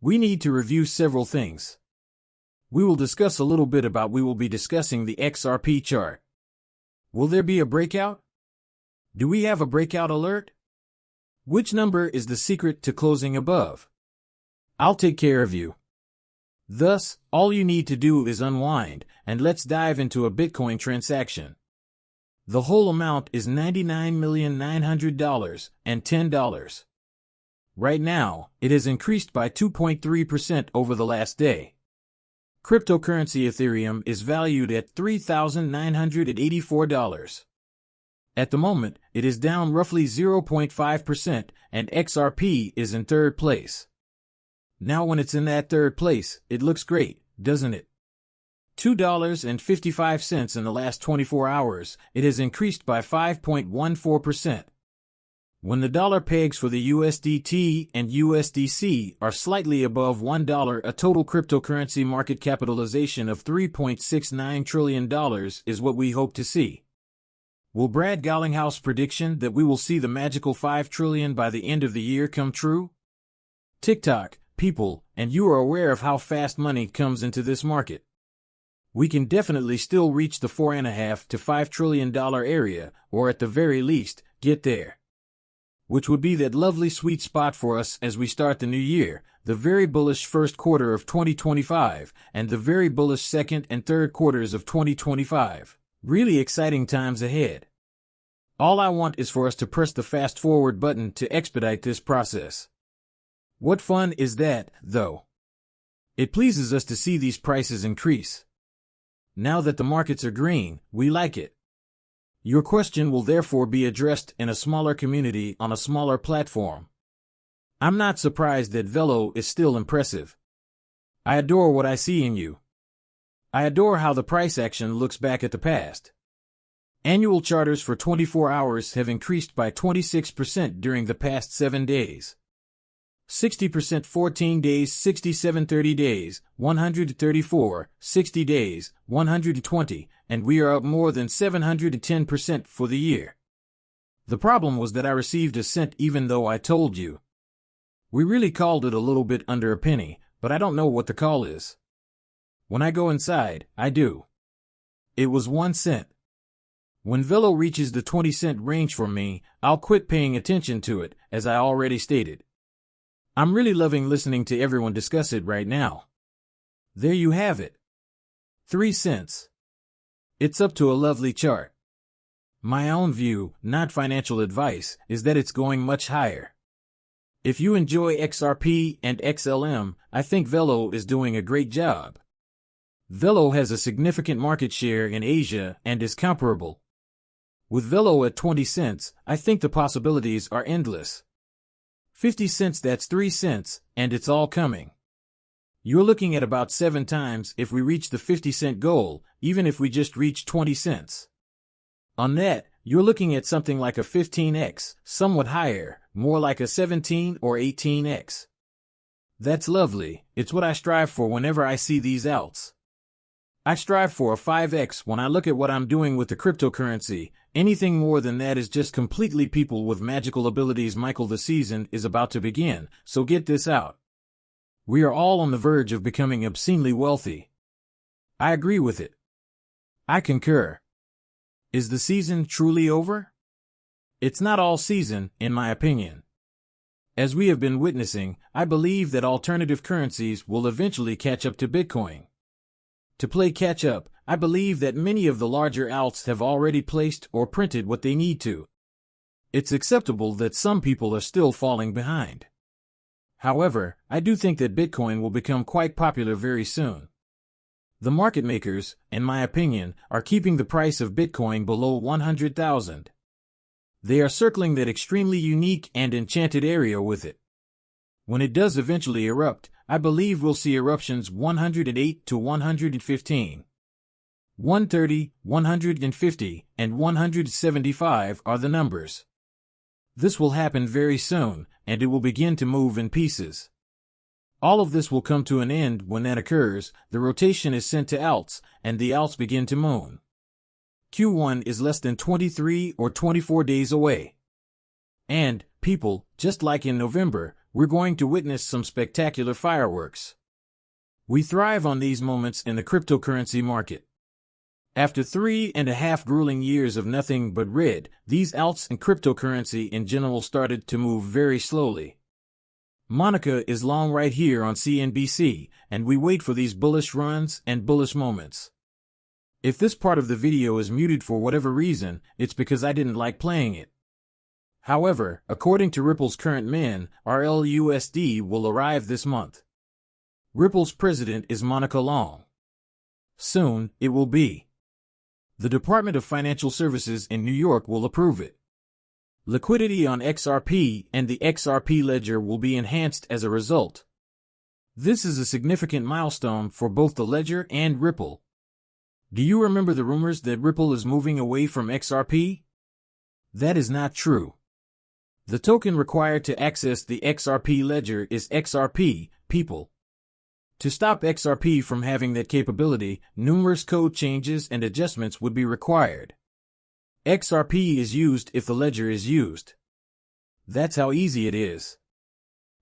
We need to review several things. We will discuss a little bit about we will be discussing the XRP chart. Will there be a breakout? Do we have a breakout alert? Which number is the secret to closing above? I'll take care of you. Thus, all you need to do is unwind, and let's dive into a Bitcoin transaction. The whole amount is $99,900,010. Right now, it has increased by 2.3% over the last day. Cryptocurrency Ethereum is valued at $3,984. At the moment, it is down roughly 0.5%, and XRP is in third place. Now when it's in that third place, it looks great, doesn't it? $2.55 in the last 24 hours, it has increased by 5.14%. When the dollar pegs for the USDT and USDC are slightly above $1, a total cryptocurrency market capitalization of $3.69 trillion is what we hope to see. Will Brad Garlinghouse prediction that we will see the magical $5 trillion by the end of the year come true? TikTok, people, and you are aware of how fast money comes into this market. We can definitely still reach the $4.5 to $5 trillion area, or at the very least, get there. Which would be that lovely sweet spot for us as we start the new year, the very bullish first quarter of 2025, and the very bullish second and third quarters of 2025. Really exciting times ahead. All I want is for us to press the fast forward button to expedite this process. What fun is that, though? It pleases us to see these prices increase. Now that the markets are green, we like it. Your question will therefore be addressed in a smaller community on a smaller platform. I'm not surprised that Velo is still impressive. I adore what I see in you. I adore how the price action looks back at the past. Annual charters for 24 hours have increased by 26% during the past 7 days. 60% 14 days, 67 30 days, 134, 60 days, 120, and we are up more than 710% for the year. The problem was that I received a cent even though I told you. We really called it a little bit under a penny, but I don't know what the call is. When I go inside, I do. It was 1 cent. When Velo reaches the 20-cent range for me, I'll quit paying attention to it, as I already stated. I'm really loving listening to everyone discuss it right now. There you have it. 3 cents. It's up to a lovely chart. My own view, not financial advice, is that it's going much higher. If you enjoy XRP and XLM, I think Velo is doing a great job. Velo has a significant market share in Asia and is comparable. With Velo at 20 cents, I think the possibilities are endless. 50 cents, that's 3 cents, and it's all coming. You're looking at about 7 times if we reach the 50-cent goal, even if we just reach 20 cents. On that, you're looking at something like a 15x, somewhat higher, more like a 17 or 18x. That's lovely. It's what I strive for whenever I see these alts. I strive for a 5x when I look at what I'm doing with the cryptocurrency. Anything more than that is just completely people with magical abilities. Michael, the season is about to begin, so get this out. We are all on the verge of becoming obscenely wealthy. I agree with it. I concur. Is the season truly over? It's not all season, in my opinion. As we have been witnessing, I believe that alternative currencies will eventually catch up to Bitcoin. To play catch up, I believe that many of the larger alts have already placed or printed what they need to. It's acceptable that some people are still falling behind. However, I do think that Bitcoin will become quite popular very soon. The market makers, in my opinion, are keeping the price of Bitcoin below 100,000. They are circling that extremely unique and enchanted area with it. When it does eventually erupt, I believe we'll see eruptions 108 to 115. 130, 150, and 175 are the numbers. This will happen very soon, and it will begin to move in pieces. All of this will come to an end when that occurs. The rotation is sent to alts, and the alts begin to moon. Q1 is less than 23 or 24 days away. And, people, just like in November, we're going to witness some spectacular fireworks. We thrive on these moments in the cryptocurrency market. After 3.5 grueling years of nothing but red, these alts and cryptocurrency in general started to move very slowly. Monica is long right here on CNBC, and we wait for these bullish runs and bullish moments. If this part of the video is muted for whatever reason, it's because I didn't like playing it. However, according to Ripple's current min, RLUSD will arrive this month. Ripple's president is Monica Long. Soon, it will be. The Department of Financial Services in New York will approve it. Liquidity on XRP and the XRP ledger will be enhanced as a result. This is a significant milestone for both the ledger and Ripple. Do you remember the rumors that Ripple is moving away from XRP? That is not true. The token required to access the XRP ledger is XRP, people. To stop XRP from having that capability, numerous code changes and adjustments would be required. XRP is used if the ledger is used. That's how easy it is.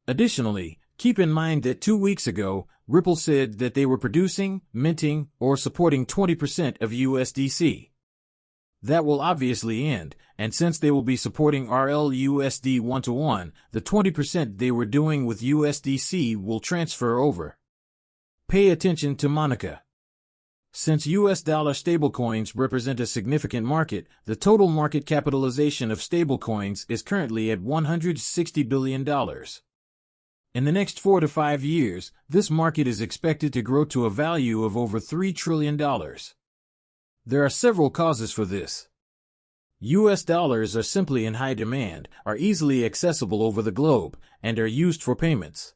Additionally, keep in mind that 2 weeks ago, Ripple said that they were producing, minting, or supporting 20% of USDC. That will obviously end, and since they will be supporting RLUSD 1-to-1, the 20% they were doing with USDC will transfer over. Pay attention to Monica. Since US dollar stablecoins represent a significant market, the total market capitalization of stablecoins is currently at $160 billion. In the next 4 to 5 years, this market is expected to grow to a value of over $3 trillion. There are several causes for this. US dollars are simply in high demand, are easily accessible over the globe, and are used for payments.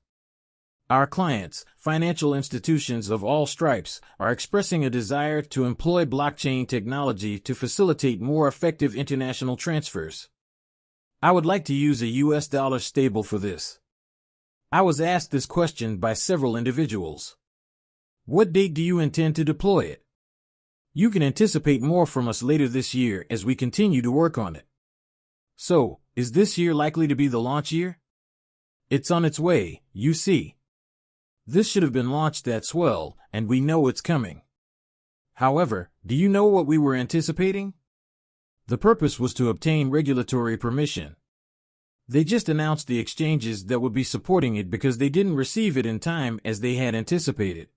Our clients, financial institutions of all stripes, are expressing a desire to employ blockchain technology to facilitate more effective international transfers. I would like to use a US dollar stable for this. I was asked this question by several individuals. What date do you intend to deploy it? You can anticipate more from us later this year as we continue to work on it. So, is this year likely to be the launch year? It's on its way, you see. This should have been launched at Swell, and we know it's coming. However, do you know what we were anticipating? The purpose was to obtain regulatory permission. They just announced the exchanges that would be supporting it because they didn't receive it in time as they had anticipated.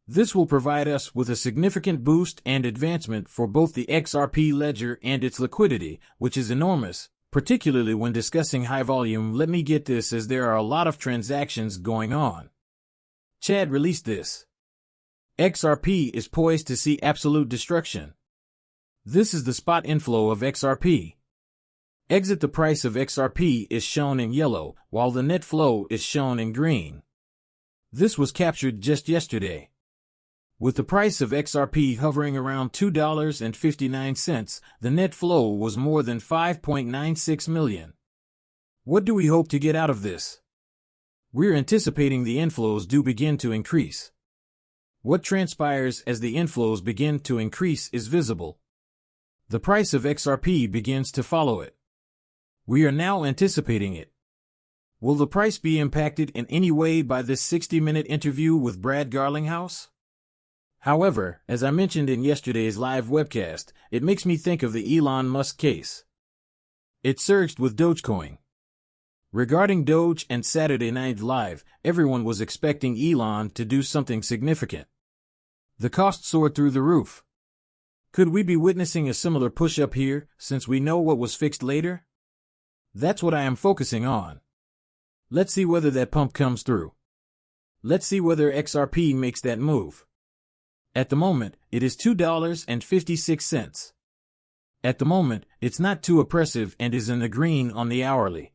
This will provide us with a significant boost and advancement for both the XRP ledger and its liquidity, which is enormous, particularly when discussing high volume. Let me get this, as there are a lot of transactions going on. Chad released this. XRP is poised to see absolute destruction. This is the spot inflow of XRP. Exit the price of XRP is shown in yellow, while the net flow is shown in green. This was captured just yesterday. With the price of XRP hovering around $2.59, the net flow was more than 5.96 million. What do we hope to get out of this? We're anticipating the inflows do begin to increase. What transpires as the inflows begin to increase is visible. The price of XRP begins to follow it. We are now anticipating it. Will the price be impacted in any way by this 60-minute interview with Brad Garlinghouse? However, as I mentioned in yesterday's live webcast, it makes me think of the Elon Musk case. It surged with Dogecoin. Regarding Doge and Saturday Night Live, everyone was expecting Elon to do something significant. The cost soared through the roof. Could we be witnessing a similar push-up here, since we know what was fixed later? That's what I am focusing on. Let's see whether that pump comes through. Let's see whether XRP makes that move. At the moment, it is $2.56. At the moment, it's not too oppressive and is in the green on the hourly.